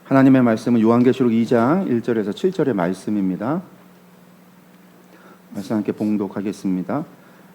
하나님의 말씀은 요한계시록 2장 1절에서 7절의 말씀입니다. 말씀 함께 봉독하겠습니다.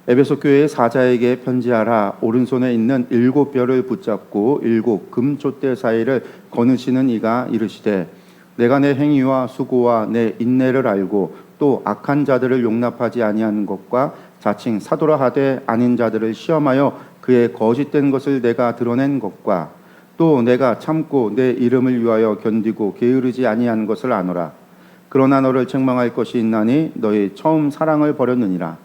에베소 교회의 사자에게 편지하라. 오른손에 있는 7별을 붙잡고 7 금촛대 사이를 거느시는 이가 이르시되, 내가 내 행위와 수고와 내 인내를 알고 또 악한 자들을 용납하지 아니하는 것과 자칭 사도라 하되 아닌 자들을 시험하여 그의 거짓된 것을 내가 드러낸 것과 또 내가 참고 내 이름을 위하여 견디고 게으르지 아니하는 것을 아노라. 그러나 너를 책망할 것이 있나니 너희 처음 사랑을 버렸느니라.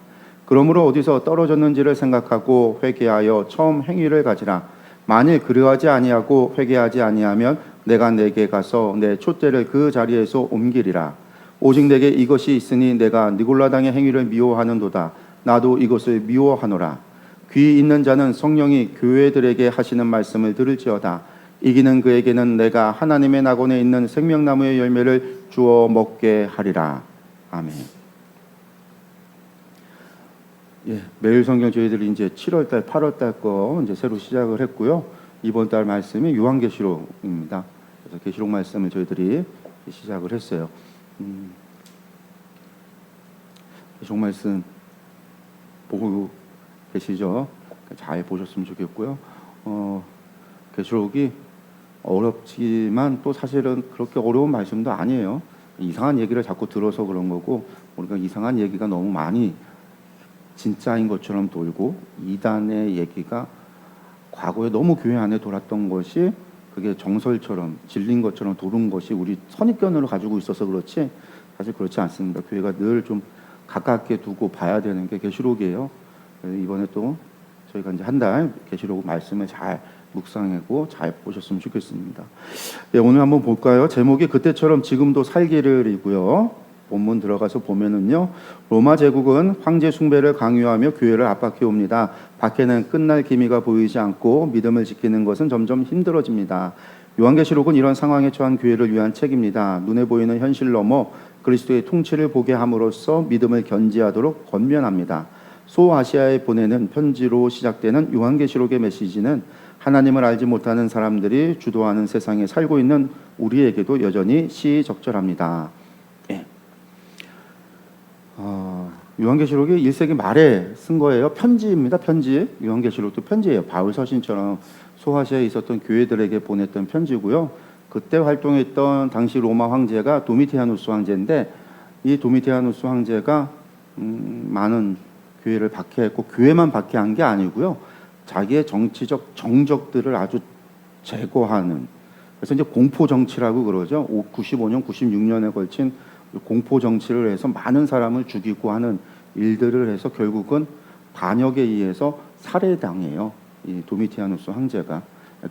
그러므로 어디서 떨어졌는지를 생각하고 회개하여 처음 행위를 가지라. 만일 그러하지 아니하고 회개하지 아니하면 내가 내게 가서 내 촛대를 그 자리에서 옮기리라. 오직 내게 이것이 있으니 내가 니골라당의 행위를 미워하는도다. 나도 이것을 미워하노라. 귀 있는 자는 성령이 교회들에게 하시는 말씀을 들을지어다. 이기는 그에게는 내가 하나님의 낙원에 있는 생명나무의 열매를 주어 먹게 하리라. 아멘. 매일 성경 저희들이 이제 7월달, 8월달 거 이제 새로 시작을 했고요. 이번 달 말씀이 요한계시록입니다. 그래서 계시록 말씀을 저희들이 시작을 했어요. 계시록 말씀 보고 계시죠? 잘 보셨으면 좋겠고요. 계시록이 어렵지만 또 사실은 그렇게 어려운 말씀도 아니에요. 이상한 얘기를 자꾸 들어서 그런 거고, 우리가 이상한 얘기가 너무 많이 진짜인 것처럼 돌고, 이단의 얘기가 과거에 너무 교회 안에 돌았던 것이 그게 정설처럼 진린 것처럼 도는 것이 우리 선입견으로 가지고 있어서 그렇지 사실 그렇지 않습니다. 교회가 늘 좀 가깝게 두고 봐야 되는 게 계시록이에요. 이번에 또 저희가 이제 한 달 계시록 말씀을 잘 묵상하고 잘 보셨으면 좋겠습니다. 오늘 한번 볼까요? 제목이 그때처럼 지금도 살기를이고요. 본문 들어가서 보면은요, 로마 제국은 황제 숭배를 강요하며 교회를 압박해 옵니다. 밖에는 끝날 기미가 보이지 않고 믿음을 지키는 것은 점점 힘들어집니다. 요한계시록은 이런 상황에 처한 교회를 위한 책입니다. 눈에 보이는 현실 넘어 그리스도의 통치를 보게 함으로써 믿음을 견지하도록 권면합니다. 소아시아에 보내는 편지로 시작되는 요한계시록의 메시지는 하나님을 알지 못하는 사람들이 주도하는 세상에 살고 있는 우리에게도 여전히 시적절합니다. 요한계시록이 1세기 말에 쓴 거예요. 편지입니다. 편지. 요한계시록도 편지예요. 바울 서신처럼 소아시아에 있었던 교회들에게 보냈던 편지고요. 그때 활동했던 당시 로마 황제가 도미티아누스 황제인데, 이 도미티아누스 황제가 많은 교회를 박해했고, 교회만 박해한 게 아니고요, 자기의 정치적 정적들을 아주 제거하는, 그래서 이제 공포 정치라고 그러죠. 95년, 96년에 걸친 공포 정치를 해서 많은 사람을 죽이고 하는 일들을 해서 결국은 반역에 의해서 살해당해요. 이 도미티아누스 황제가.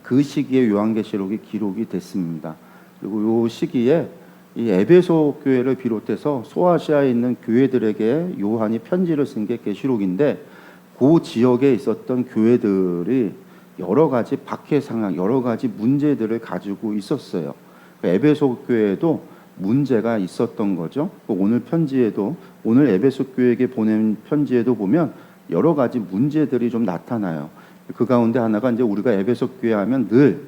그 시기에 요한계시록이 기록이 됐습니다. 그리고 이 시기에 이 에베소 교회를 비롯해서 소아시아에 있는 교회들에게 요한이 편지를 쓴 게 계시록인데, 그 지역에 있었던 교회들이 여러 가지 박해 상황, 여러 가지 문제들을 가지고 있었어요. 에베소 교회도 문제가 있었던 거죠. 오늘 편지에도, 오늘 에베소 교회에게 보낸 편지에도 보면 여러 가지 문제들이 좀 나타나요. 그 가운데 하나가 이제 우리가 에베소 교회 하면 늘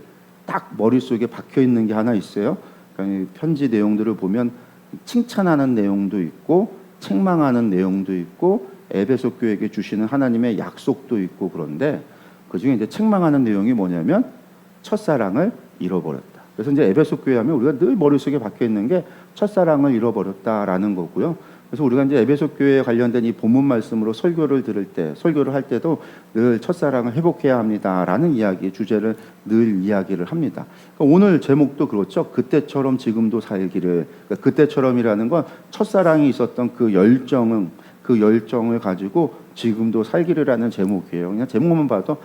딱 머릿속에 박혀 있는 게 하나 있어요. 그러니까 편지 내용들을 보면 칭찬하는 내용도 있고 책망하는 내용도 있고 에베소 교회에게 주시는 하나님의 약속도 있고, 그런데 그중에 이제 책망하는 내용이 뭐냐면 첫사랑을 잃어버렸다. 그래서 이제 에베소 교회 하면 우리가 늘 머릿속에 박혀 있는 게 첫사랑을 잃어버렸다라는 거고요. 그래서 우리가 이제 에베소 교회에 관련된 이 본문 말씀으로 설교를 들을 때, 설교를 할 때도 늘 첫사랑을 회복해야 합니다라는 이야기, 주제를 늘 이야기를 합니다. 그러니까 오늘 제목도 그렇죠. 그때처럼 지금도 살기를. 그러니까 그때처럼이라는 건 첫사랑이 있었던 그 열정을 가지고 지금도 살기를라는 제목이에요. 그냥 제목만 봐도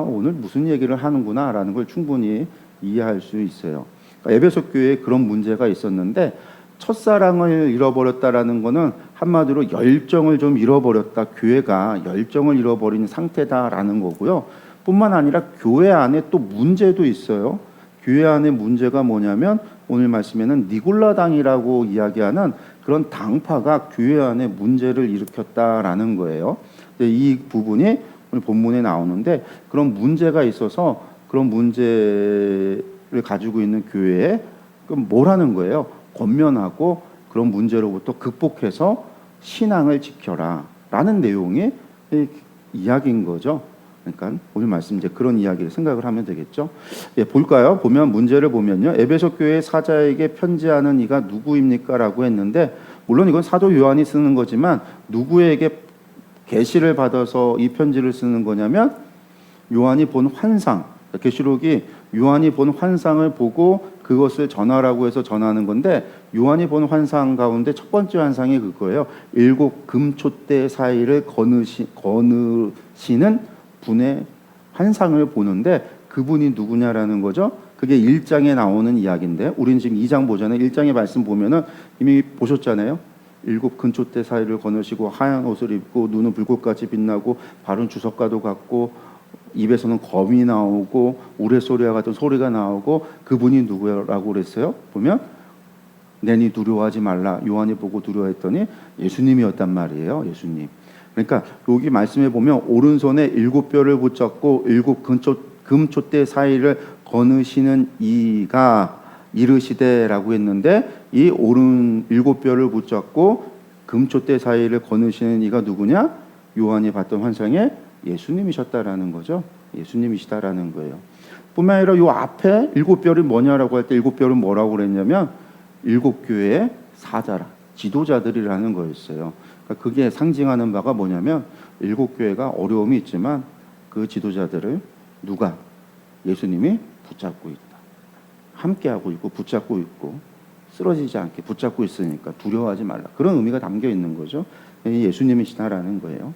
오늘 무슨 얘기를 하는구나라는 걸 충분히 이해할 수 있어요. 그러니까 에베소 교회에 그런 문제가 있었는데, 첫사랑을 잃어버렸다라는 거는 한마디로 열정을 좀 잃어버렸다, 교회가 열정을 잃어버린 상태다라는 거고요. 뿐만 아니라 교회 안에 또 문제도 있어요. 교회 안에 문제가 뭐냐면 오늘 말씀에는 니골라당이라고 이야기하는 그런 당파가 교회 안에 문제를 일으켰다라는 거예요. 이 부분이 오늘 본문에 나오는데, 그런 문제가 있어서 그런 문제를 가지고 있는 교회에 그럼 뭘 하는 거예요? 권면하고 그런 문제로부터 극복해서 신앙을 지켜라 라는 내용의 이야기인 거죠. 그러니까 오늘 말씀 이제 그런 이야기를 생각을 하면 되겠죠. 예, 볼까요? 보면 문제를 보면요. 에베소 교회 사자에게 편지하는 이가 누구입니까? 라고 했는데 물론 이건 사도 요한이 쓰는 거지만 누구에게 계시를 받아서 이 편지를 쓰는 거냐면 요한이 본 환상, 계시록이 요한이 본 환상을 보고 그것을 전하라고 해서 전하는 건데 요한이 본 환상 가운데 첫 번째 환상이 그거예요. 7 금촛대 사이를 거느시는 분의 환상을 보는데 그분이 누구냐라는 거죠. 그게 1장에 나오는 이야기인데 우리는 지금 2장 보잖아요. 1장의 말씀 보면은 이미 보셨잖아요. 7 금촛대 사이를 거느시고 하얀 옷을 입고 눈은 불꽃같이 빛나고 발은 주석과도 같고 입에서는 검이 나오고 우레소리와 같은 소리가 나오고 그분이 누구라고 그랬어요? 보면 내니 두려워하지 말라. 요한이 보고 두려워했더니 예수님이었단 말이에요. 예수님. 그러니까 여기 말씀에 보면 오른손에 7뼈를 붙잡고 7 금촛대 사이를 거느시는 이가 이르시되라고 했는데 이 오른 7뼈를 붙잡고 금촛대 사이를 거느시는 이가 누구냐? 요한이 봤던 환상에 예수님이셨다라는 거죠. 예수님이시다라는 거예요. 뿐만 아니라 요 앞에 7뼈를 뭐냐라고 할 때 7뼈는 뭐라고 그랬냐면 7교회의 사자라, 지도자들이라는 거였어요. 그러니까 그게 상징하는 바가 뭐냐면 7교회가 어려움이 있지만 그 지도자들을 누가? 예수님이 붙잡고 있다. 함께하고 있고 붙잡고 있고 쓰러지지 않게 붙잡고 있으니까 두려워하지 말라. 그런 의미가 담겨 있는 거죠. 예수님이시다라는 거예요.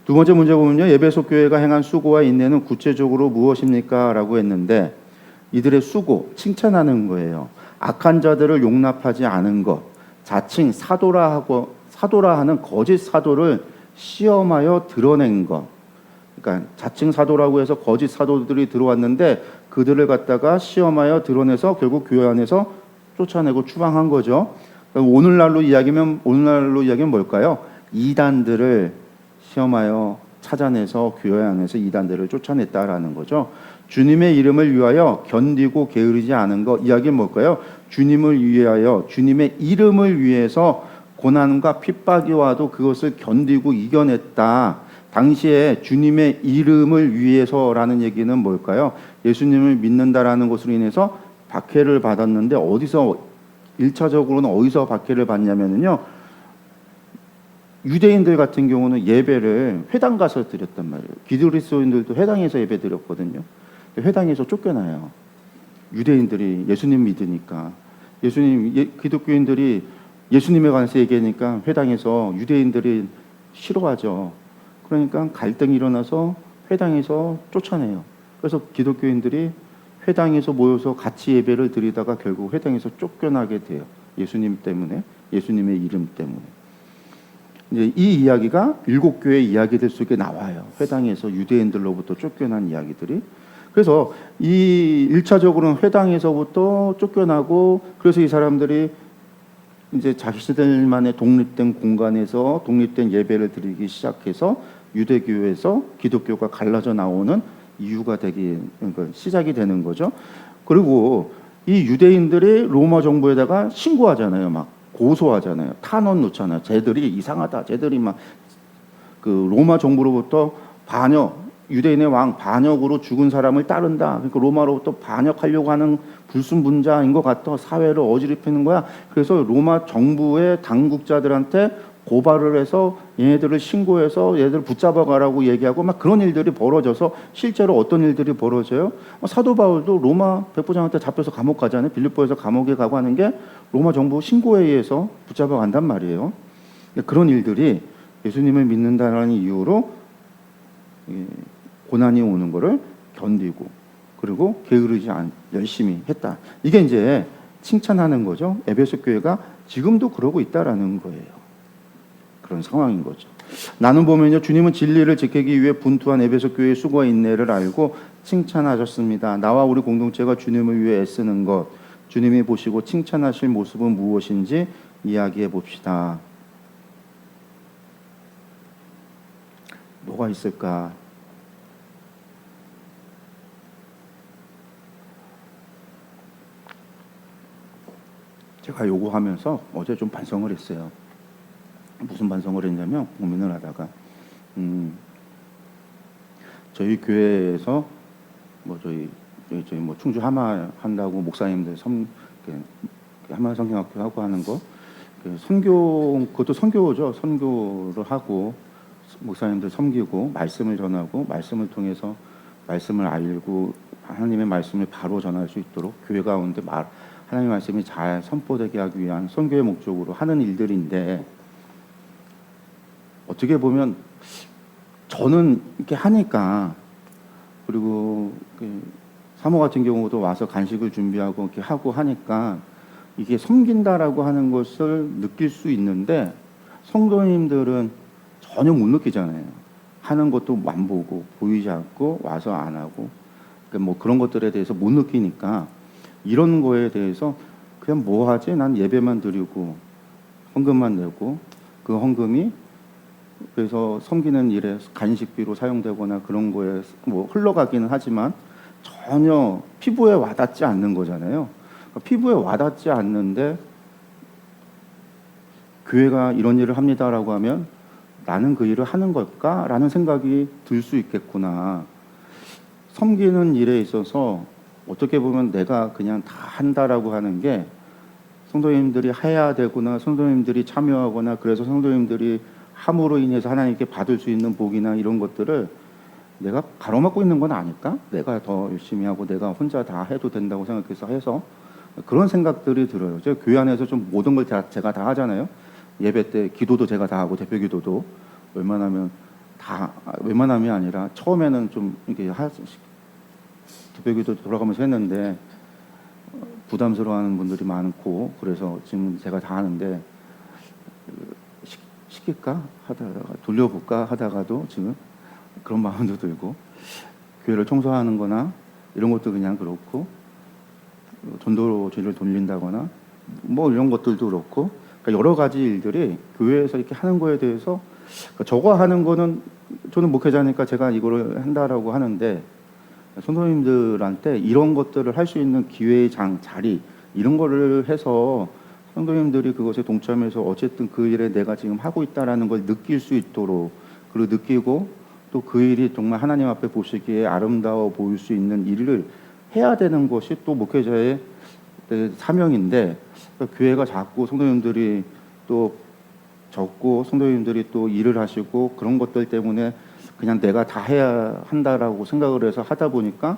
두 번째 문제 보면요. 에베소 교회가 행한 수고와 인내는 구체적으로 무엇입니까? 라고 했는데 이들의 수고, 칭찬하는 거예요. 악한 자들을 용납하지 않은 것, 자칭 사도라 하는 거짓 사도를 시험하여 드러낸 것. 그러니까 자칭 사도라고 해서 거짓 사도들이 들어왔는데 그들을 갖다가 시험하여 드러내서 결국 교회 안에서 쫓아내고 추방한 거죠. 오늘날로 이야기하면 뭘까요? 이단들을 시험하여 찾아내서 교회 안에서 이단들을 쫓아냈다라는 거죠. 주님의 이름을 위하여 견디고 게으르지 않은 것, 이야기는 뭘까요? 주님을 위하여, 주님의 이름을 위해서 고난과 핍박이 와도 그것을 견디고 이겨냈다. 당시에 주님의 이름을 위해서라는 얘기는 뭘까요? 예수님을 믿는다라는 것으로 인해서 박해를 받았는데 어디서 1차적으로는 어디서 박해를 받냐면요. 유대인들 같은 경우는 예배를 회당 가서 드렸단 말이에요. 기드리스도인들도 회당에서 예배 드렸거든요. 회당에서 쫓겨나요. 유대인들이 예수님 믿으니까 기독교인들이 예수님에 관해서 얘기하니까 회당에서 유대인들이 싫어하죠. 그러니까 갈등이 일어나서 회당에서 쫓아내요. 그래서 기독교인들이 회당에서 모여서 같이 예배를 드리다가 결국 회당에서 쫓겨나게 돼요. 예수님 때문에, 예수님의 이름 때문에. 이제 이 이야기가 7교회 이야기들 속에 나와요. 회당에서 유대인들로부터 쫓겨난 이야기들이. 그래서 이 1차적으로는 회당에서부터 쫓겨나고 그래서 이 사람들이 이제 자신들만의 독립된 공간에서 독립된 예배를 드리기 시작해서 유대교에서 기독교가 갈라져 나오는 이유가 그러니까 시작이 되는 거죠. 그리고 이 유대인들이 로마 정부에다가 신고하잖아요. 막 고소하잖아요. 탄원 놓잖아요. 쟤들이 이상하다. 쟤들이 막 그 로마 정부로부터 유대인의 왕 반역으로 죽은 사람을 따른다. 그러니까 로마로부터 반역하려고 하는 불순분자인 것 같아. 사회를 어지럽히는 거야. 그래서 로마 정부의 당국자들한테 고발을 해서 얘네들을 신고해서 얘네들을 붙잡아가라고 얘기하고 막 그런 일들이 벌어져서 실제로 어떤 일들이 벌어져요? 사도 바울도 로마 백부장한테 잡혀서 감옥 가잖아요. 빌립보에서 감옥에 가고 하는 게 로마 정부 신고에 의해서 붙잡아간단 말이에요. 그런 일들이 예수님을 믿는다는 이유로 고난이 오는 거를 견디고 그리고 게으르지 열심히 했다. 이게 이제 칭찬하는 거죠. 에베소 교회가 지금도 그러고 있다라는 거예요. 그런 상황인 거죠. 나는 보면요, 주님은 진리를 지키기 위해 분투한 에베소 교회의 수고와 인내를 알고 칭찬하셨습니다. 나와 우리 공동체가 주님을 위해 애쓰는 것, 주님이 보시고 칭찬하실 모습은 무엇인지 이야기해 봅시다. 뭐가 있을까? 제가 요구하면서 어제 좀 반성을 했어요. 무슨 반성을 했냐면 고민을 하다가 저희 교회에서 뭐 저희 뭐 충주 하마 한다고 목사님들 하마 성경학교 하고 하는 거 선교 그것도 선교죠. 선교를 하고 목사님들 섬기고 말씀을 전하고 말씀을 통해서 말씀을 알고 하나님의 말씀을 바로 전할 수 있도록 교회 가운데 하나님의 말씀이 잘 선포되게 하기 위한 선교의 목적으로 하는 일들인데 어떻게 보면 저는 이렇게 하니까 그리고 사모 같은 경우도 와서 간식을 준비하고 이렇게 하고 하니까 이게 섬긴다라고 하는 것을 느낄 수 있는데 성도님들은 전혀 못 느끼잖아요. 하는 것도 안 보고 보이지 않고 와서 안 하고 뭐 그런 것들에 대해서 못 느끼니까 이런 거에 대해서 그냥 뭐 하지? 난 예배만 드리고 헌금만 내고 그 헌금이 그래서 섬기는 일에 간식비로 사용되거나 그런 거에 뭐 흘러가기는 하지만 전혀 피부에 와닿지 않는 거잖아요. 그러니까 피부에 와닿지 않는데 교회가 이런 일을 합니다라고 하면 나는 그 일을 하는 걸까라는 생각이 들 수 있겠구나. 섬기는 일에 있어서 어떻게 보면 내가 그냥 다 한다라고 하는 게 성도님들이 해야 되거나 성도님들이 참여하거나 그래서 성도님들이 함으로 인해서 하나님께 받을 수 있는 복이나 이런 것들을 내가 가로막고 있는 건 아닐까? 내가 더 열심히 하고 내가 혼자 다 해도 된다고 생각해서 그런 생각들이 들어요. 제가 교회 안에서 좀 모든 걸 제가 다 하잖아요. 예배 때 기도도 제가 다 하고 대표 기도도 웬만함이 아니라 처음에는 좀 이렇게 대표 기도 돌아가면서 했는데 부담스러워하는 분들이 많고 그래서 지금 제가 다 하는데 시킬까 하다가 돌려볼까 하다가도 지금 그런 마음도 들고 교회를 청소하는 거나 이런 것도 그냥 그렇고 전도지를 돌린다거나 뭐 이런 것들도 그렇고 그러니까 여러 가지 일들이 교회에서 이렇게 하는 거에 대해서 그러니까 저거 하는 거는 저는 목회자니까 제가 이거를 한다라고 하는데 성도님들한테 이런 것들을 할 수 있는 기회의 자리 이런 거를 해서 성도님들이 그것에 동참해서 어쨌든 그 일에 내가 지금 하고 있다라는 걸 느낄 수 있도록 그리고 느끼고 또 그 일이 정말 하나님 앞에 보시기에 아름다워 보일 수 있는 일을 해야 되는 것이 또 목회자의 사명인데 교회가 작고 성도님들이 또 적고 성도님들이 또 일을 하시고 그런 것들 때문에 그냥 내가 다 해야 한다라고 생각을 해서 하다 보니까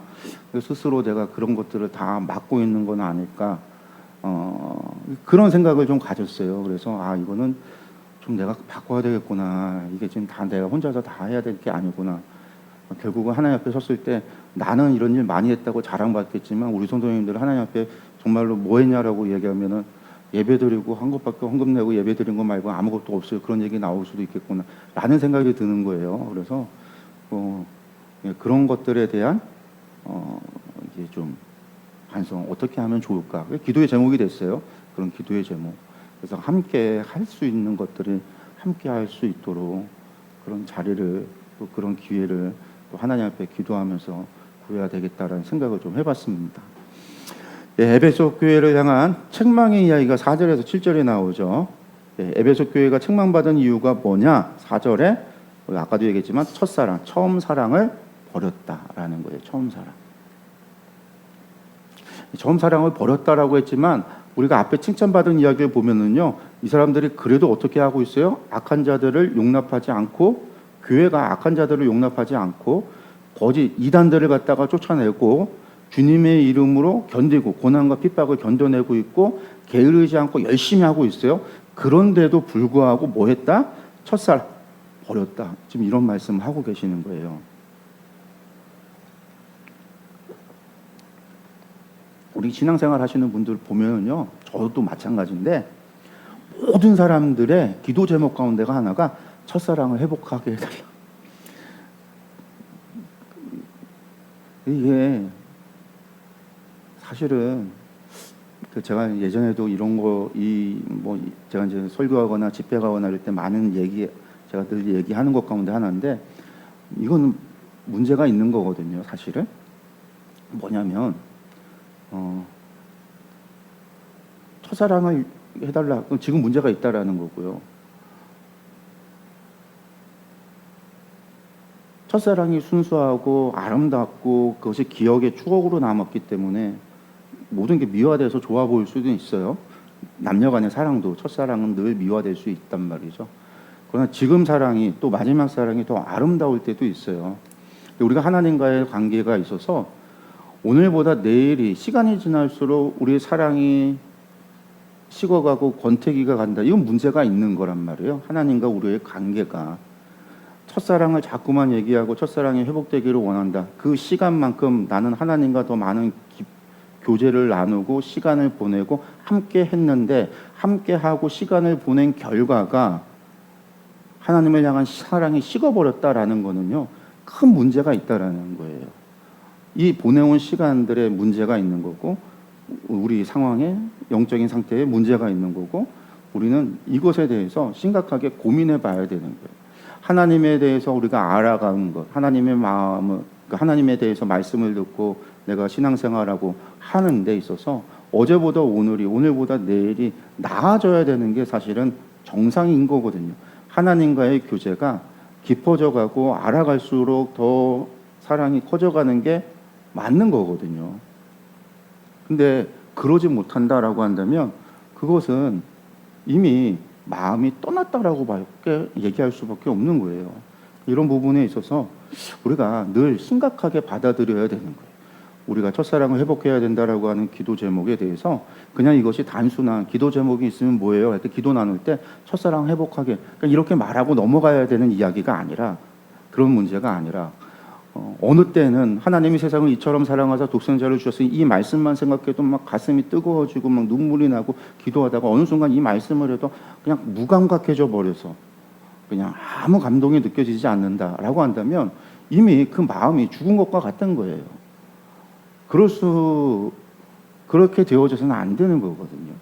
스스로 내가 그런 것들을 다 맡고 있는 건 아닐까 그런 생각을 좀 가졌어요. 그래서 이거는 좀 내가 바꿔야 되겠구나. 이게 지금 다 내가 혼자서 다 해야 될 게 아니구나. 결국은 하나님 앞에 섰을 때 나는 이런 일 많이 했다고 자랑받겠지만 우리 성도님들 하나님 앞에 정말로 뭐 했냐라고 얘기하면은 예배드리고 한 것밖에 헌금 내고 예배드린 거 말고 아무것도 없어요. 그런 얘기 나올 수도 있겠구나 라는 생각이 드는 거예요. 그래서 그런 것들에 대한 이제 좀 반성 어떻게 하면 좋을까 기도의 제목이 됐어요. 그런 기도의 제목. 그래서 함께 할 수 있는 것들을 함께 할 수 있도록 그런 자리를 또 그런 기회를 또 하나님 앞에 기도하면서 구해야 되겠다라는 생각을 좀 해봤습니다. 에베소 교회를 향한 책망의 이야기가 4절에서 7절에 나오죠. 에베소 교회가 책망받은 이유가 뭐냐? 4절에 아까도 얘기했지만 첫사랑, 처음 사랑을 버렸다라는 거예요. 처음 사랑을 버렸다라고 했지만 우리가 앞에 칭찬받은 이야기를 보면은요, 이 사람들이 그래도 어떻게 하고 있어요? 악한 자들을 용납하지 않고 교회가 악한 자들을 용납하지 않고 거짓 이단들을 갖다가 쫓아내고 주님의 이름으로 견디고 고난과 핍박을 견뎌내고 있고 게으르지 않고 열심히 하고 있어요. 그런데도 불구하고 뭐 했다? 첫사랑 버렸다. 지금 이런 말씀을 하고 계시는 거예요. 우리 신앙생활 하시는 분들 보면요, 저도 마찬가지인데 모든 사람들의 기도 제목 가운데가 하나가 첫사랑을 회복하게 해달라. 이게 사실은 제가 예전에도 이런 거 제가 이제 설교하거나 집회 가거나 이럴 때 많은 제가 늘 얘기하는 것 가운데 하나인데 이건 문제가 있는 거거든요. 사실은 뭐냐면 첫사랑을 해달라. 그럼 지금 문제가 있다라는 거고요. 첫사랑이 순수하고 아름답고 그것이 기억의 추억으로 남았기 때문에 모든 게 미화돼서 좋아 보일 수도 있어요. 남녀 간의 사랑도 첫사랑은 늘 미화될 수 있단 말이죠. 그러나 지금 사랑이 또 마지막 사랑이 더 아름다울 때도 있어요. 우리가 하나님과의 관계가 있어서 오늘보다 내일이 시간이 지날수록 우리의 사랑이 식어가고 권태기가 간다. 이건 문제가 있는 거란 말이에요. 하나님과 우리의 관계가. 첫사랑을 자꾸만 얘기하고 첫사랑이 회복되기를 원한다. 그 시간만큼 나는 하나님과 더 많은 교제를 나누고 시간을 보내고 함께 했는데, 함께 하고 시간을 보낸 결과가 하나님을 향한 사랑이 식어버렸다라는 거는요, 큰 문제가 있다라는 거예요. 이 보내온 시간들의 문제가 있는 거고, 우리 상황에 영적인 상태에 문제가 있는 거고, 우리는 이것에 대해서 심각하게 고민해 봐야 되는 거예요. 하나님에 대해서 우리가 알아가는 것, 하나님의 마음을, 하나님에 대해서 말씀을 듣고 내가 신앙생활하고 하는 데 있어서 어제보다 오늘이, 오늘보다 내일이 나아져야 되는 게 사실은 정상인 거거든요. 하나님과의 교제가 깊어져 가고 알아갈수록 더 사랑이 커져가는 게 맞는 거거든요. 근데 그러지 못한다라고 한다면 그것은 이미 마음이 떠났다라고 밖에 얘기할 수밖에 없는 거예요. 이런 부분에 있어서 우리가 늘 심각하게 받아들여야 되는 거예요. 우리가 첫사랑을 회복해야 된다라고 하는 기도 제목에 대해서 그냥 이것이 단순한 기도 제목이 있으면 뭐예요? 할 때 기도 나눌 때 첫사랑 회복하게, 그러니까 이렇게 말하고 넘어가야 되는 이야기가 아니라, 그런 문제가 아니라 어느 때는 하나님이 세상을 이처럼 사랑하사 독생자를 주셨으니 이 말씀만 생각해도 막 가슴이 뜨거워지고 막 눈물이 나고 기도하다가 어느 순간 이 말씀을 해도 그냥 무감각해져 버려서 그냥 아무 감동이 느껴지지 않는다라고 한다면 이미 그 마음이 죽은 것과 같은 거예요. 그렇게 되어져서는 안 되는 거거든요.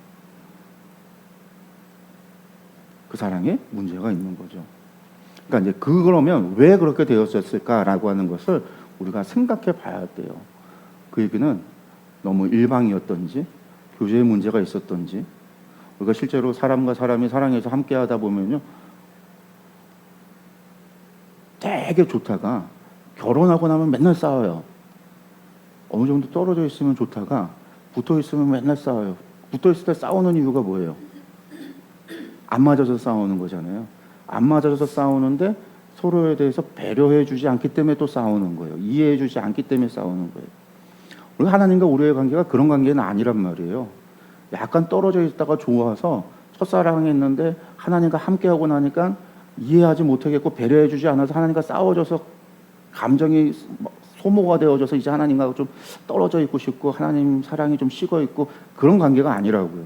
그 사랑에 문제가 있는 거죠. 그러니까 이제 그러면 왜 그렇게 되었을까라고 하는 것을 우리가 생각해 봐야 돼요. 그 얘기는 너무 일방이었던지, 교제에 문제가 있었던지, 우리가 실제로 사람과 사람이 사랑해서 함께 하다 보면요, 되게 좋다가 결혼하고 나면 맨날 싸워요. 어느 정도 떨어져 있으면 좋다가 붙어 있으면 맨날 싸워요. 붙어 있을 때 싸우는 이유가 뭐예요? 안 맞아서 싸우는 거잖아요. 안 맞아서 싸우는데 서로에 대해서 배려해 주지 않기 때문에 또 싸우는 거예요. 이해해 주지 않기 때문에 싸우는 거예요. 우리 하나님과 우리의 관계가 그런 관계는 아니란 말이에요. 약간 떨어져 있다가 좋아서 첫사랑했는데 하나님과 함께하고 나니까 이해하지 못하겠고 배려해 주지 않아서 하나님과 싸워져서 감정이 소모가 되어져서 이제 하나님과 좀 떨어져 있고 싶고 하나님 사랑이 좀 식어 있고, 그런 관계가 아니라고요.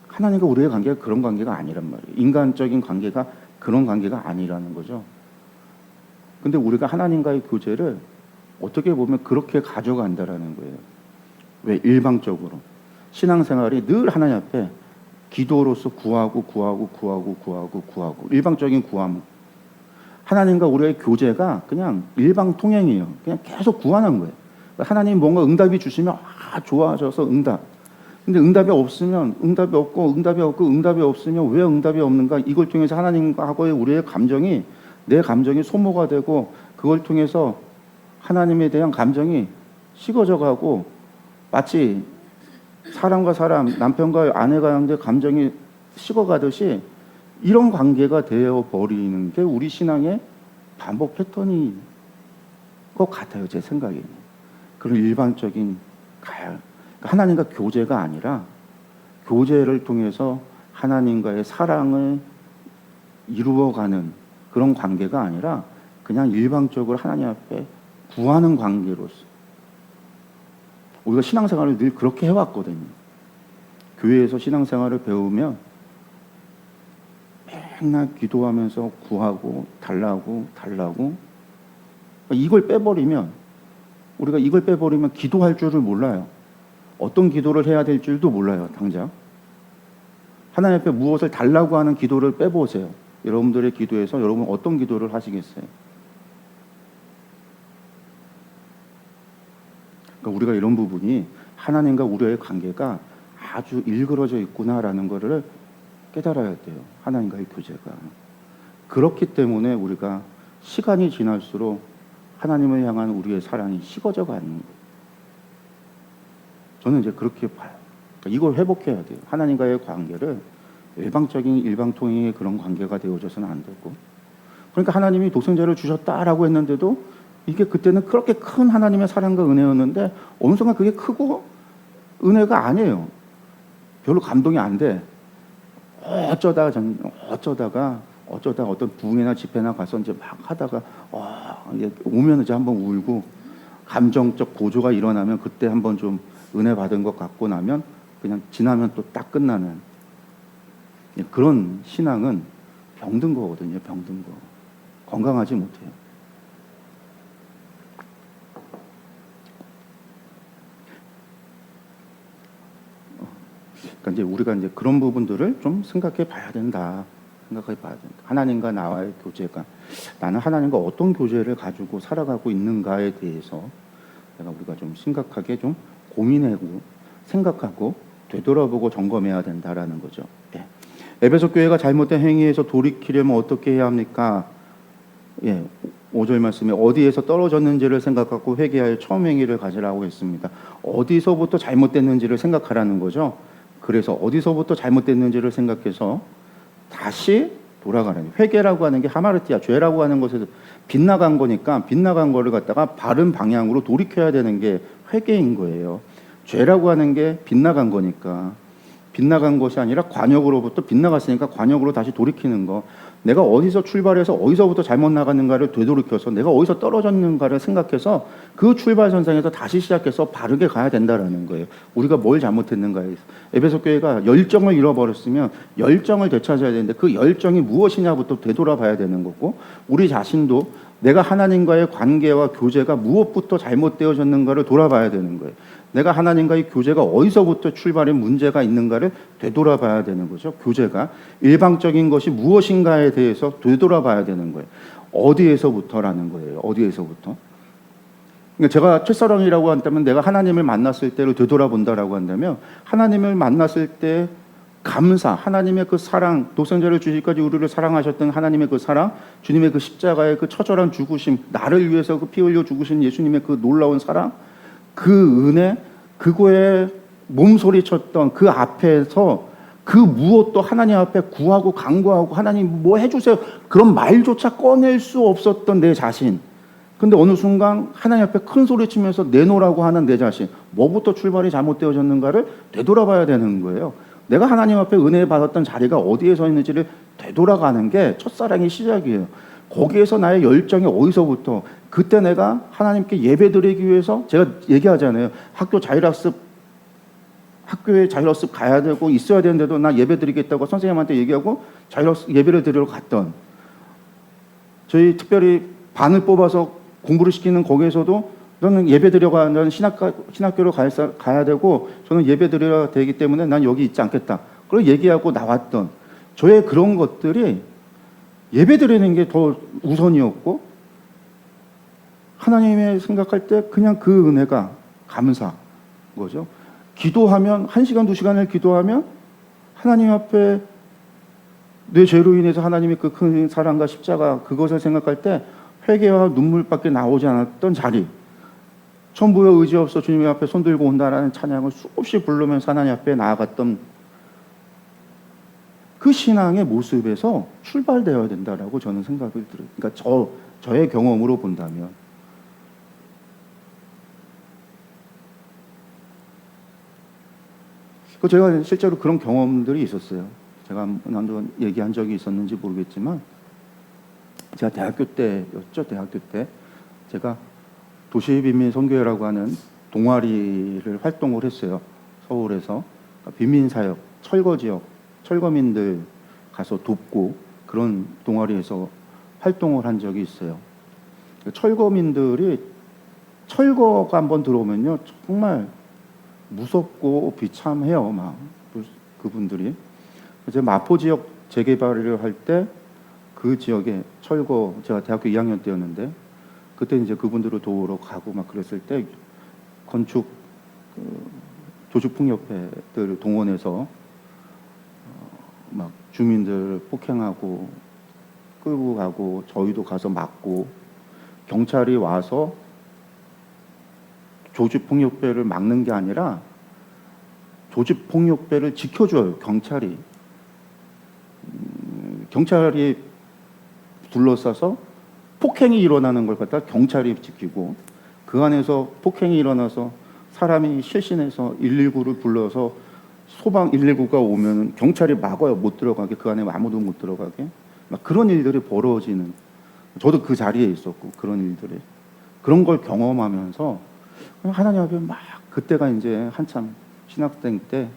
하나님과 우리의 관계가 그런 관계가 아니란 말이에요. 인간적인 관계가 그런 관계가 아니라는 거죠. 근데 우리가 하나님과의 교제를 어떻게 보면 그렇게 가져간다라는 거예요. 왜? 일방적으로. 신앙생활이 늘 하나님 앞에 기도로서 구하고 일방적인 구함. 하나님과 우리의 교제가 그냥 일방 통행이에요. 그냥 계속 구하는 거예요. 하나님이 뭔가 응답이 주시면 좋아져서 응답. 근데 응답이 없으면 응답이 없으면 왜 응답이 없는가? 이걸 통해서 하나님과의 우리의 감정이, 내 감정이 소모가 되고 그걸 통해서 하나님에 대한 감정이 식어져 가고, 마치 사람과 사람, 남편과 아내가 하는데 감정이 식어가듯이 이런 관계가 되어 버리는 게 우리 신앙의 반복 패턴인 것 같아요. 제 생각에는. 그런 일반적인 하나님과 교제가 아니라, 교제를 통해서 하나님과의 사랑을 이루어가는 그런 관계가 아니라 그냥 일방적으로 하나님 앞에 구하는 관계로서 우리가 신앙생활을 늘 그렇게 해왔거든요. 교회에서 신앙생활을 배우면 맨날 기도하면서 구하고 달라고 이걸 빼버리면, 우리가 이걸 빼버리면 기도할 줄을 몰라요. 어떤 기도를 해야 될 줄도 몰라요. 당장 하나님 앞에 무엇을 달라고 하는 기도를 빼보세요. 여러분들의 기도에서 여러분 어떤 기도를 하시겠어요? 그러니까 우리가 이런 부분이 하나님과 우리의 관계가 아주 일그러져 있구나라는 것을 깨달아야 돼요. 하나님과의 교제가. 그렇기 때문에 우리가 시간이 지날수록 하나님을 향한 우리의 사랑이 식어져 가는 거예요. 저는 이제 그렇게 봐요. 그러니까 이걸 회복해야 돼요. 하나님과의 관계를 일방적인 일방통행의 그런 관계가 되어져서는 안 되고. 그러니까 하나님이 독생자를 주셨다라고 했는데도 이게 그때는 그렇게 큰 하나님의 사랑과 은혜였는데 어느 순간 그게 크고 은혜가 아니에요. 별로 감동이 안 돼. 어쩌다가 어떤 부흥회나 집회나 가서 이제 막 하다가 오면 이제 한번 울고 감정적 고조가 일어나면 그때 한번 좀 은혜 받은 것 같고 나면 그냥 지나면 또 딱 끝나는 그런 신앙은 병든 거거든요. 병든 거. 건강하지 못해요. 그러니까 이제 우리가 이제 그런 부분들을 좀 생각해 봐야 된다. 하나님과 나와의 교제가, 나는 하나님과 어떤 교제를 가지고 살아가고 있는가에 대해서 우리가 좀 심각하게 좀 고민하고 생각하고 되돌아보고 점검해야 된다라는 거죠. 예. 에베소 교회가 잘못된 행위에서 돌이키려면 어떻게 해야 합니까? 5절 말씀에 어디에서 떨어졌는지를 생각하고 회개하여 처음 행위를 가지라고 했습니다. 어디서부터 잘못됐는지를 생각하라는 거죠. 그래서 어디서부터 잘못됐는지를 생각해서 다시 돌아가는, 회개라고 하는 게 하마르티아, 죄라고 하는 것에서 빗나간 거니까 빗나간 거를 갖다가 바른 방향으로 돌이켜야 되는 게 회개인 거예요. 죄라고 하는 게 빗나간 거니까, 빗나간 것이 아니라 관역으로부터 빗나갔으니까 관역으로 다시 돌이키는 거. 내가 어디서 출발해서 어디서부터 잘못 나갔는가를 되돌이켜서 내가 어디서 떨어졌는가를 생각해서 그 출발선상에서 다시 시작해서 바르게 가야 된다라는 거예요. 우리가 뭘 잘못했는가에. 에베소 교회가 열정을 잃어버렸으면 열정을 되찾아야 되는데 그 열정이 무엇이냐부터 되돌아봐야 되는 거고, 우리 자신도 내가 하나님과의 관계와 교제가 무엇부터 잘못되어졌는가를 돌아봐야 되는 거예요. 내가 하나님과의 교제가 어디서부터 출발해 문제가 있는가를 되돌아봐야 되는 거죠. 교제가 일방적인 것이 무엇인가에 대해서 되돌아봐야 되는 거예요. 어디에서부터라는 거예요. 어디에서부터. 그러니까 제가 첫사랑이라고 한다면 내가 하나님을 만났을 때를 되돌아본다라고 한다면 하나님을 만났을 때 감사, 하나님의 그 사랑, 독생자를 주시기까지 우리를 사랑하셨던 하나님의 그 사랑, 주님의 그 십자가의 그 처절한 죽으심, 나를 위해서 그 피 흘려 죽으신 예수님의 그 놀라운 사랑, 그 은혜, 그거에 몸소리 쳤던 그 앞에서 그 무엇도 하나님 앞에 구하고 간구하고 하나님 뭐 해주세요 그런 말조차 꺼낼 수 없었던 내 자신. 근데 어느 순간 하나님 앞에 큰 소리 치면서 내놓으라고 하는 내 자신, 뭐부터 출발이 잘못되어졌는가를 되돌아봐야 되는 거예요. 내가 하나님 앞에 은혜 받았던 자리가 어디에서 있는지를 되돌아가는 게 첫사랑의 시작이에요. 거기에서 나의 열정이 어디서부터, 그때 내가 하나님께 예배드리기 위해서, 제가 얘기하잖아요. 학교에 자율학습 가야 되고 있어야 되는데도 나 예배드리겠다고 선생님한테 얘기하고 자율학습 예배를 드리러 갔던, 저희 특별히 반을 뽑아서 공부를 시키는 거기에서도 너는 예배드려가, 너는 신학교로 가야 되고 저는 예배드려야 되기 때문에 난 여기 있지 않겠다. 그걸 얘기하고 나왔던 저의 그런 것들이 예배드리는 게 더 우선이었고, 하나님의 생각할 때 그냥 그 은혜가 감사 거죠. 기도하면 1시간 2시간을 기도하면 하나님 앞에 내 죄로 인해서 하나님의 그 큰 사랑과 십자가, 그것을 생각할 때 회개와 눈물밖에 나오지 않았던 자리, 천부여 의지 없어 주님 앞에 손들고 온다라는 찬양을 수없이 부르면서 하나님 앞에 나아갔던 그 신앙의 모습에서 출발되어야 된다라고 저는 생각을 들어요. 그러니까 저의 경험으로 본다면. 제가 실제로 그런 경험들이 있었어요. 제가 한번 얘기한 적이 있었는지 모르겠지만, 제가 대학교 때 제가 도시빈민 선교회라고 하는 동아리를 활동을 했어요. 서울에서. 그러니까 빈민사역, 철거지역, 철거민들 가서 돕고 그런 동아리에서 활동을 한 적이 있어요. 철거민들이, 철거가 한번 들어오면요 정말 무섭고 비참해요. 막 그분들이. 이제 마포 지역 재개발을 할 때 그 지역에 철거, 제가 대학교 2학년 때였는데 그때 이제 그분들을 도우러 가고 막 그랬을 때 건축 조직폭력배들을 동원해서 막 주민들 폭행하고 끌고 가고 저희도 가서 막고 경찰이 와서 조직폭력배를 막는 게 아니라 조직폭력배를 지켜줘요. 경찰이 둘러싸서 폭행이 일어나는 걸 갖다 경찰이 지키고 그 안에서 폭행이 일어나서 사람이 실신해서 119를 불러서 소방 119가 오면 경찰이 막아요. 못 들어가게. 그 안에 아무도 못 들어가게. 막 그런 일들이 벌어지는, 저도 그 자리에 있었고 그런 일들이, 그런 걸 경험하면서 하나님 앞에 막, 그때가 이제 한참 신학생 때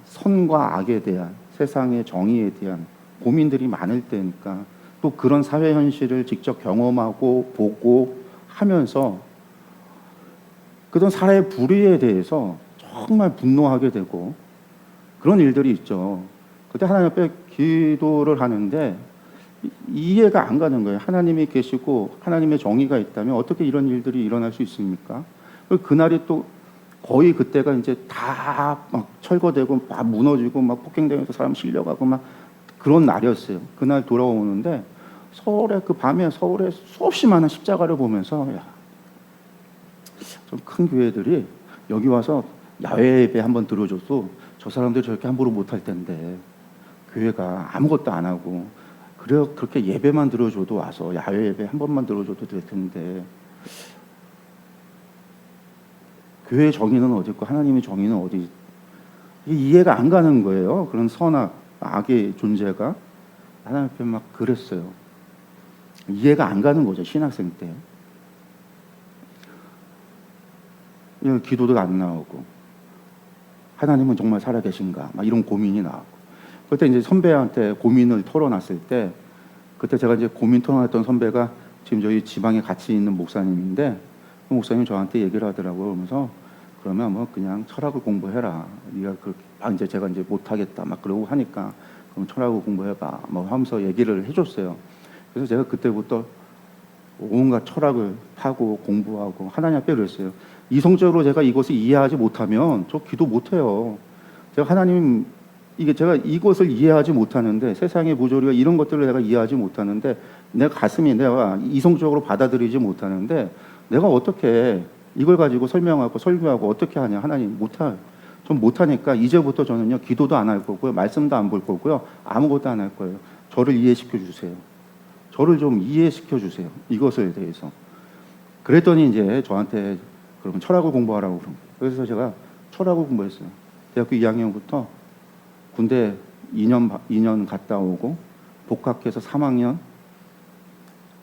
선과 악에 대한, 세상의 정의에 대한 고민들이 많을 때니까, 또 그런 사회 현실을 직접 경험하고 보고 하면서 그런 사회의 불의에 대해서 정말 분노하게 되고 그런 일들이 있죠. 그때 하나님 앞에 기도를 하는데 이해가 안 가는 거예요. 하나님이 계시고 하나님의 정의가 있다면 어떻게 이런 일들이 일어날 수 있습니까? 그날이 또 거의 그때가 이제 다 막 철거되고 막 무너지고 막 폭행되면서 사람 실려가고 막 그런 날이었어요. 그날 돌아오는데 서울에, 그 밤에 서울에 수없이 많은 십자가를 보면서 좀 큰 교회들이 여기 와서 야외 예배 한번 들어줘도 저 사람들 저렇게 함부로 못할 텐데 교회가 아무것도 안 하고 그렇게 예배만 들어줘도 와서 야외 예배 한 번만 들어줘도 될 텐데 교회의 정의는 어디 있고 하나님의 정의는 어디, 이해가 안 가는 거예요. 그런 선악, 악의 존재가. 하나님 앞에 막 그랬어요. 이해가 안 가는 거죠, 신학생 때. 기도도 안 나오고 하나님은 정말 살아계신가 막 이런 고민이 나오고, 그때 이제 선배한테 고민을 털어놨을 때, 그때 제가 이제 고민 털어놨던 선배가 지금 저희 지방에 같이 있는 목사님인데, 그 목사님이 저한테 얘기를 하더라고요. 그러면서 그러면 뭐 그냥 철학을 공부해라. 네가 그렇게 이제 제가 이제 못하겠다 막 그러고 하니까 그럼 철학을 공부해봐 뭐 하면서 얘기를 해줬어요. 그래서 제가 그때부터 온갖 철학을 파고 공부하고 하나님 앞에 그랬어요. 이성적으로 제가 이것을 이해하지 못하면 저 기도 못해요. 제가 하나님, 제가 이것을 이해하지 못하는데, 세상의 부조리와 이런 것들을 내가 이해하지 못하는데, 내 가슴이 내가 이성적으로 받아들이지 못하는데 내가 어떻게 이걸 가지고 설명하고 설교하고 어떻게 하냐. 하나님 좀 못하니까 이제부터 저는요 기도도 안 할 거고요, 말씀도 안 볼 거고요, 아무것도 안 할 거예요. 저를 이해시켜 주세요. 저를 좀 이해시켜 주세요. 이것에 대해서. 그랬더니 이제 저한테 그러면 철학을 공부하라고 그런 거예요. 그래서 제가 철학을 공부했어요. 대학교 2학년부터 군대 2년 갔다 오고 복학해서 3학년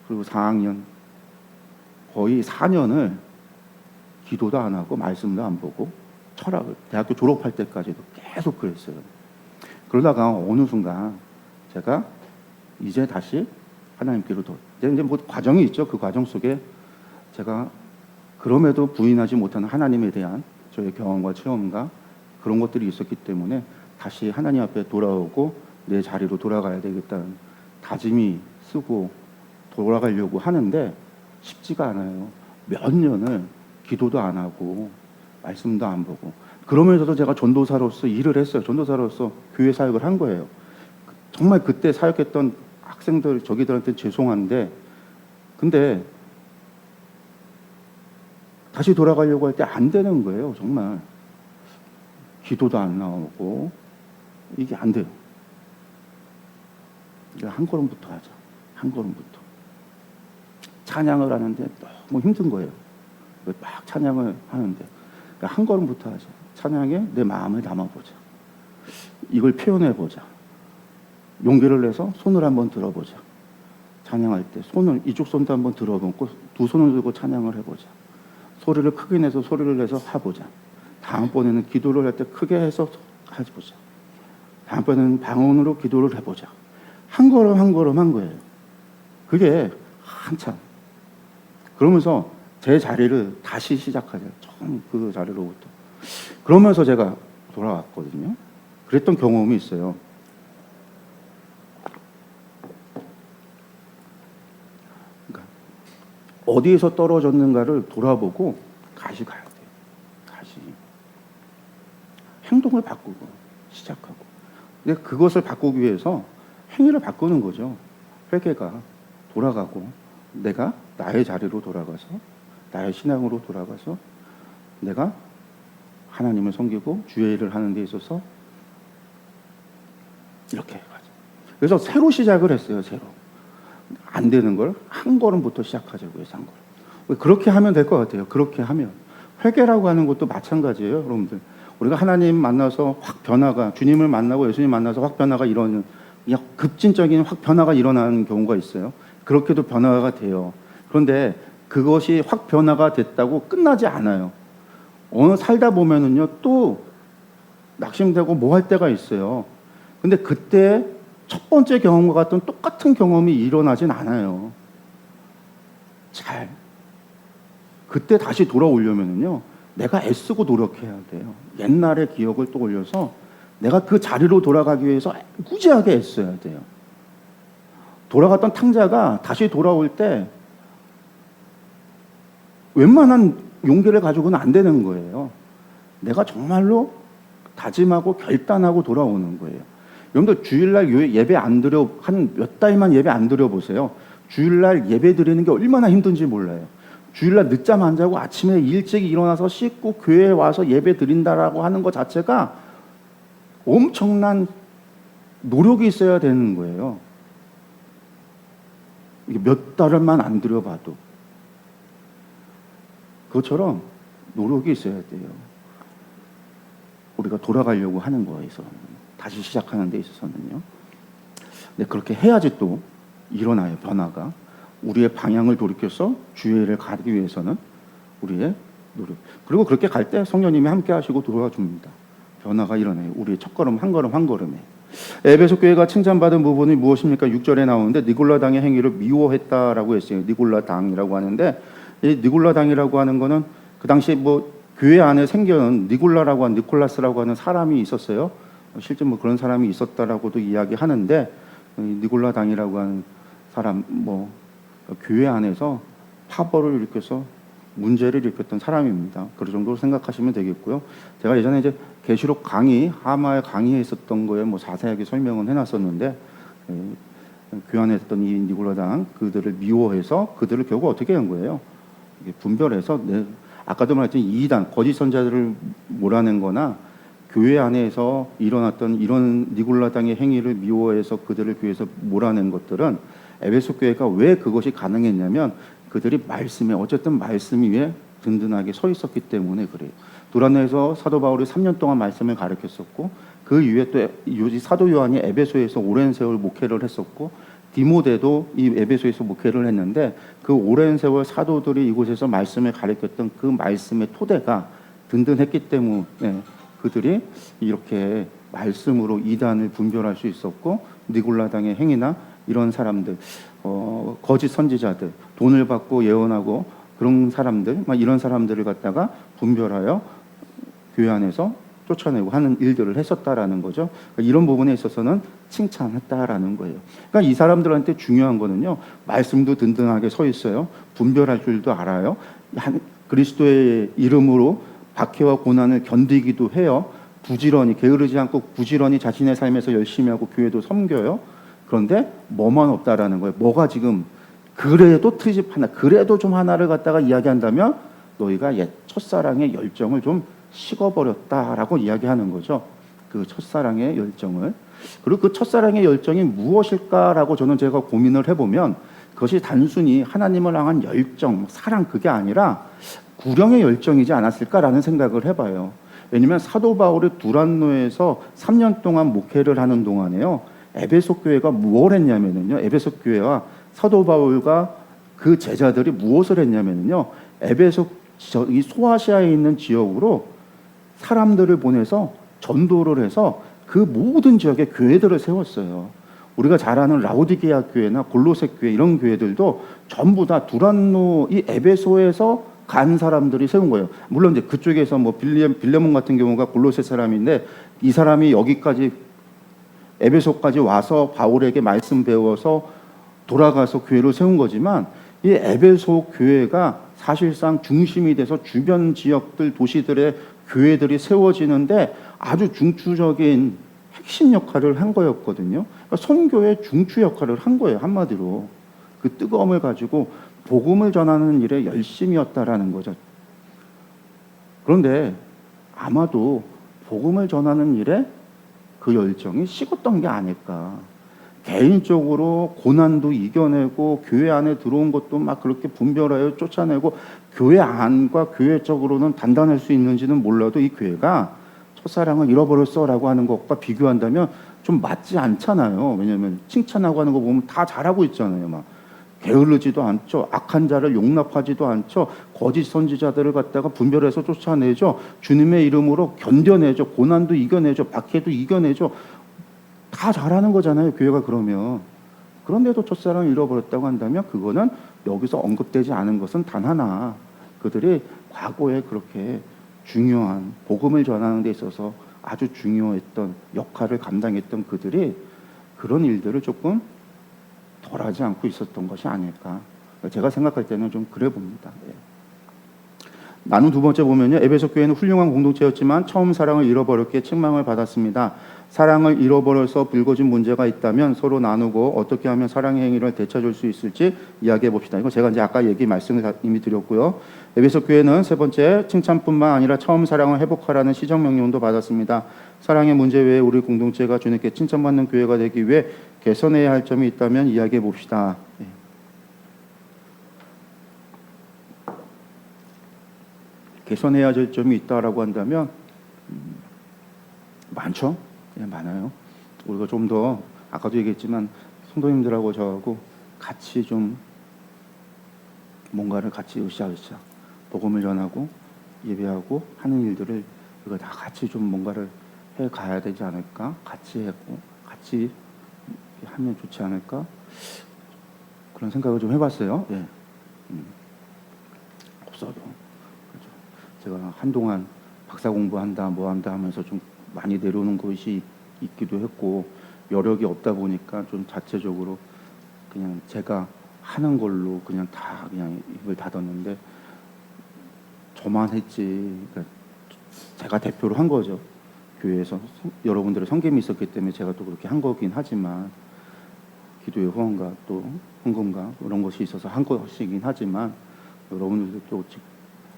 그리고 4학년 거의 4년을 기도도 안 하고 말씀도 안 보고 철학을 대학교 졸업할 때까지도 계속 그랬어요. 그러다가 어느 순간 제가 이제 다시 하나님께로 이제 뭐 과정이 있죠. 그 과정 속에 제가 그럼에도 부인하지 못하는 하나님에 대한 저의 경험과 체험과 그런 것들이 있었기 때문에 다시 하나님 앞에 돌아오고 내 자리로 돌아가야 되겠다는 다짐이 쓰고 돌아가려고 하는데 쉽지가 않아요. 몇 년을 기도도 안 하고 말씀도 안 보고, 그러면서도 제가 전도사로서 일을 했어요. 전도사로서 교회 사역을 한 거예요. 정말 그때 사역했던 학생들 저기들한테 죄송한데, 근데 다시 돌아가려고 할 때 안 되는 거예요. 정말 기도도 안 나오고 이게 안 돼요. 한 걸음부터 하자. 한 걸음부터. 찬양을 하는데 너무 힘든 거예요. 막 찬양을 하는데 한 걸음부터 하자. 찬양에 내 마음을 담아보자. 이걸 표현해보자. 용기를 내서 손을 한번 들어보자. 찬양할 때 손을, 이쪽 손도 한번 들어보고 두 손을 들고 찬양을 해보자. 소리를 크게 내서 소리를 내서 해보자. 다음번에는 기도를 할 때 크게 해서 해보자. 다음번에는 방언으로 기도를 해보자. 한 걸음 한 걸음 한 거예요. 그게 한참. 그러면서 제 자리를 다시 시작하자. 처음 그 자리로부터. 그러면서 제가 돌아왔거든요. 그랬던 경험이 있어요. 그러니까 어디에서 떨어졌는가를 돌아보고 다시 가야 돼요. 다시. 행동을 바꾸고 시작하고. 근데 그것을 바꾸기 위해서 행위를 바꾸는 거죠. 회개가 돌아가고 내가 나의 자리로 돌아가서 나의 신앙으로 돌아가서 내가 하나님을 섬기고 주의 일을 하는 데 있어서 이렇게 가죠. 그래서 새로 시작을 했어요. 새로. 안 되는 걸 한 걸음부터 시작하자고 해서 한 걸음. 그렇게 하면 될 것 같아요. 그렇게 하면. 회개라고 하는 것도 마찬가지예요. 여러분들. 우리가 하나님 만나서 확 변화가, 주님을 만나고 예수님 만나서 확 변화가 일어나는, 그냥 급진적인 확 변화가 일어나는 경우가 있어요. 그렇게도 변화가 돼요. 그런데 그것이 확 변화가 됐다고 끝나지 않아요. 어느 살다 보면은요, 또 낙심되고 뭐 할 때가 있어요. 근데 그때 첫 번째 경험과 같은 똑같은 경험이 일어나진 않아요. 그때 다시 돌아오려면은요, 내가 애쓰고 노력해야 돼요. 옛날의 기억을 또 올려서 내가 그 자리로 돌아가기 위해서 무지하게 애써야 돼요. 돌아갔던 탕자가 다시 돌아올 때 웬만한 용기를 가지고는 안 되는 거예요. 내가 정말로 다짐하고 결단하고 돌아오는 거예요. 여러분들 주일날 예배 안 드려, 한 몇 달만 예배 안 드려 보세요. 주일날 예배 드리는 게 얼마나 힘든지 몰라요. 주일날 늦잠 안 자고 아침에 일찍 일어나서 씻고 교회에 와서 예배 드린다라고 하는 것 자체가 엄청난 노력이 있어야 되는 거예요. 이게 몇 달만 안 들여봐도. 그것처럼 노력이 있어야 돼요. 우리가 돌아가려고 하는 거에서는, 다시 시작하는 데 있어서는요. 근데 그렇게 해야지 또 일어나요, 변화가. 우리의 방향을 돌이켜서 주의 일을 가기 위해서는 우리의 노력. 그리고 그렇게 갈 때 성령님이 함께 하시고 도와줍니다. 변화가 일어나요. 우리의 첫걸음 한 걸음 한 걸음에. 에베소 교회가 칭찬받은 부분이 무엇입니까? 6절에 나오는데 니골라 당의 행위를 미워했다라고 했어요. 니골라 당이라고 하는데, 이 니골라 당이라고 하는 거는 그 당시 뭐 교회 안에 생겨는 니골라라고 하는, 니콜라스라고 하는 사람이 있었어요. 실제 뭐 그런 사람이 있었다라고도 이야기하는데, 니골라 당이라고 하는 사람, 뭐 교회 안에서 파벌을 일으켜서 문제를 일으켰던 사람입니다. 그런 정도로 생각하시면 되겠고요. 제가 예전에 이제 계시록 강의, 하마의 강의에 있었던 거에 뭐 자세하게 설명은 해놨었는데, 교회 안에 있었던 이 니골라 당, 그들을 미워해서 그들을 결국 어떻게 한 거예요? 분별해서, 아까도 말했지만 이단, 거짓 선자들을 몰아낸 거나 교회 안에서 일어났던 이런 니골라 당의 행위를 미워해서 그들을 교회에서 몰아낸 것들은 에베소 교회가 왜 그것이 가능했냐면 그들이 말씀에, 어쨌든 말씀 위에 든든하게 서 있었기 때문에 그래요. 두란노에서 사도 바울이 3년 동안 말씀을 가르쳤었고, 그 이후에 또 사도 요한이 에베소에서 오랜 세월 목회를 했었고, 디모데도 이 에베소에서 목회를 했는데, 그 오랜 세월 사도들이 이곳에서 말씀을 가르쳤던 그 말씀의 토대가 든든했기 때문에 그들이 이렇게 말씀으로 이단을 분별할 수 있었고, 니골라 당의 행위나 이런 사람들, 거짓 선지자들, 돈을 받고 예언하고 그런 사람들, 이런 사람들을 갖다가 분별하여 교회 안에서 쫓아내고 하는 일들을 했었다라는 거죠. 그러니까 이런 부분에 있어서는 칭찬했다라는 거예요. 그러니까 이 사람들한테 중요한 거는요, 말씀도 든든하게 서 있어요. 분별할 줄도 알아요. 그리스도의 이름으로 박해와 고난을 견디기도 해요. 부지런히, 게으르지 않고 부지런히 자신의 삶에서 열심히 하고 교회도 섬겨요. 그런데 뭐만 없다라는 거예요. 뭐가 지금 그래도 트집 하나, 그래도 좀 하나를 갖다가 이야기한다면 너희가 옛 첫사랑의 열정을 좀 식어버렸다라고 이야기하는 거죠. 그 첫사랑의 열정을. 그리고 그 첫사랑의 열정이 무엇일까라고 제가 고민을 해보면 그것이 단순히 하나님을 향한 열정, 사랑, 그게 아니라 구령의 열정이지 않았을까라는 생각을 해봐요. 왜냐하면 사도 바울이 두란노에서 3년 동안 목회를 하는 동안에요, 에베소 교회가 뭘 했냐면요, 에베소 교회와 사도 바울과 그 제자들이 무엇을 했냐면요, 에베소 이 소아시아에 있는 지역으로 사람들을 보내서 전도를 해서 그 모든 지역에 교회들을 세웠어요. 우리가 잘 아는 라오디게아 교회나 골로새 교회, 이런 교회들도 전부 다 두란노 이 에베소에서 간 사람들이 세운 거예요. 물론 이제 그쪽에서 뭐 빌레몬 같은 경우가 골로새 사람인데, 이 사람이 여기까지 에베소까지 와서 바울에게 말씀 배워서 돌아가서 교회를 세운 거지만, 이 에베소 교회가 사실상 중심이 돼서 주변 지역들, 도시들에 교회들이 세워지는데 아주 중추적인 핵심 역할을 한 거였거든요. 그러니까 선교의 중추 역할을 한 거예요. 한마디로 그 뜨거움을 가지고 복음을 전하는 일에 열심이었다라는 거죠. 그런데 아마도 복음을 전하는 일에 그 열정이 식었던 게 아닐까. 개인적으로 고난도 이겨내고 교회 안에 들어온 것도 막 그렇게 분별하여 쫓아내고 교회 안과 교회적으로는 단단할 수 있는지는 몰라도 이 교회가 첫사랑을 잃어버렸어라고 하는 것과 비교한다면 좀 맞지 않잖아요. 왜냐하면 칭찬하고 하는 거 보면 다 잘하고 있잖아요. 막 게으르지도 않죠. 악한 자를 용납하지도 않죠. 거짓 선지자들을 갖다가 분별해서 쫓아내죠. 주님의 이름으로 견뎌내죠. 고난도 이겨내죠. 박해도 이겨내죠. 다 잘하는 거잖아요. 교회가 그러면. 그런데도 첫사랑을 잃어버렸다고 한다면 그거는 여기서 언급되지 않은 것은 단 하나. 그들이 과거에 그렇게 중요한 복음을 전하는 데 있어서 아주 중요했던 역할을 감당했던 그들이 그런 일들을 조금 덜하지 않고 있었던 것이 아닐까. 제가 생각할 때는 좀 그래 봅니다. 예. 나눈 두 번째 보면요. 에베소 교회는 훌륭한 공동체였지만 처음 사랑을 잃어버렸기에 책망을 받았습니다. 사랑을 잃어버려서 불거진 문제가 있다면 서로 나누고 어떻게 하면 사랑의 행위를 되찾을 수 있을지 이야기해 봅시다. 이거 제가 이제 아까 말씀을 이미 드렸고요. 에베소 교회는 세 번째 칭찬뿐만 아니라 처음 사랑을 회복하라는 시정 명령도 받았습니다. 사랑의 문제 외에 우리 공동체가 주님께 칭찬받는 교회가 되기 위해 개선해야 할 점이 있다면 이야기해 봅시다. 네. 개선해야 할 점이 있다라고 한다면 많죠. 네, 많아요. 우리가 좀 더 아까도 얘기했지만 성도님들하고 저하고 같이 좀 뭔가를 같이 으쌰으쌰 복음을 전하고 예배하고 하는 일들을 우리가 다 같이 좀 뭔가를 해 가야 되지 않을까? 같이 하고 같이 하면 좋지 않을까? 그런 생각을 좀 해봤어요. 예. 없어도 그렇죠. 제가 한동안 박사 공부한다 뭐 한다 하면서 좀 많이 내려오는 것이 있기도 했고 여력이 없다 보니까 좀 자체적으로 그냥 제가 하는 걸로 그냥 다 그냥 입을 닫았는데 저만 했지. 그러니까 제가 대표로 한 거죠. 교회에서 여러분들의 섬김이 있었기 때문에 제가 또 그렇게 한 거긴 하지만 기도의 후원과 또 헌금과 이런 것이 있어서 한 것이긴 하지만 여러분들도 또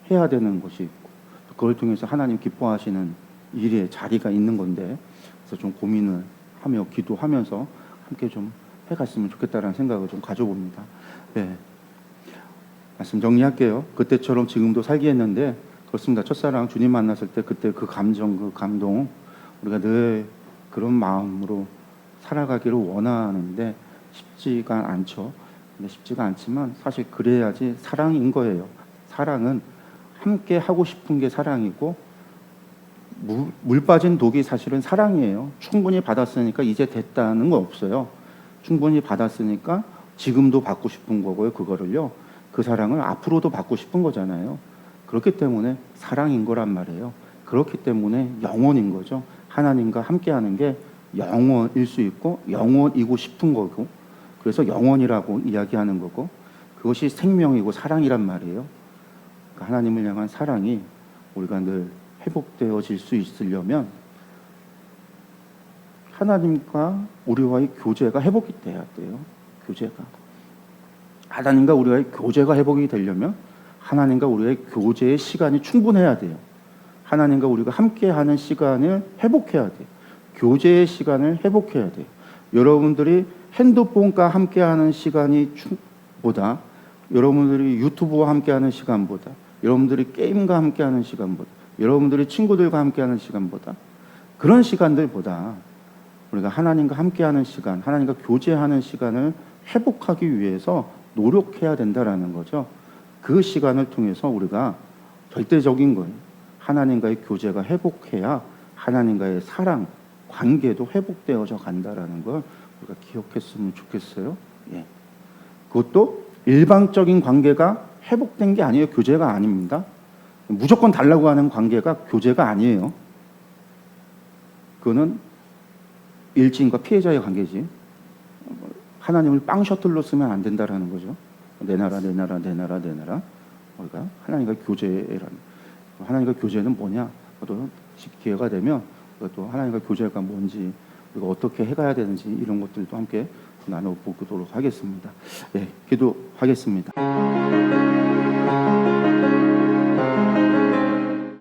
해야 되는 것이 있고 그걸 통해서 하나님 기뻐하시는 일의 자리가 있는 건데 그래서 좀 고민을 하며 기도하면서 함께 좀 해갔으면 좋겠다라는 생각을 좀 가져봅니다. 네. 말씀 정리할게요. 그때처럼 지금도 살기 했는데 그렇습니다. 첫사랑 주님 만났을 때 그때 그 감정, 그 감동 우리가 늘 그런 마음으로 살아가기를 원하는데 쉽지가 않죠. 근데 쉽지가 않지만 사실 그래야지 사랑인 거예요. 사랑은 함께 하고 싶은 게 사랑이고 물 빠진 독이 사실은 사랑이에요. 충분히 받았으니까 이제 됐다는 거 없어요. 충분히 받았으니까 지금도 받고 싶은 거고요. 그거를요. 그 사랑을 앞으로도 받고 싶은 거잖아요. 그렇기 때문에 사랑인 거란 말이에요. 그렇기 때문에 영원인 거죠. 하나님과 함께하는 게 영원일 수 있고 영원이고 싶은 거고 그래서 영원이라고 이야기하는 거고 그것이 생명이고 사랑이란 말이에요. 그러니까 하나님을 향한 사랑이 우리가 늘 회복되어질 수 있으려면 하나님과 우리와의 교제가 회복이 돼야 돼요. 교제가. 하나님과 우리와의 교제가 회복이 되려면 하나님과 우리의 교제의 시간이 충분해야 돼요. 하나님과 우리가 함께하는 시간을 회복해야 돼요. 교제의 시간을 회복해야 돼요. 여러분들이 핸드폰과 함께하는 시간이 보다 여러분들이 유튜브와 함께하는 시간보다 여러분들이 게임과 함께하는 시간보다 여러분들이 친구들과 함께하는 시간보다 그런 시간들보다 우리가 하나님과 함께하는 시간, 하나님과 교제하는 시간을 회복하기 위해서 노력해야 된다라는 거죠. 그 시간을 통해서 우리가 절대적인 거예요. 하나님과의 교제가 회복해야 하나님과의 사랑, 관계도 회복되어져 간다라는 걸 우리가 기억했으면 좋겠어요. 예. 그것도 일방적인 관계가 회복된 게 아니에요. 교제가 아닙니다. 무조건 달라고 하는 관계가 교제가 아니에요. 그거는 일진과 피해자의 관계지. 하나님을 빵 셔틀로 쓰면 안 된다라는 거죠. 내 나라, 내 나라, 내 나라, 내 나라. 우리가 하나님과 교제라는. 하나님과 교제는 뭐냐? 또 기회가 되면 또 하나님과 교제가 뭔지 그리고 어떻게 해가야 되는지 이런 것들도 함께 나눠보도록 하겠습니다. 예, 기도하겠습니다.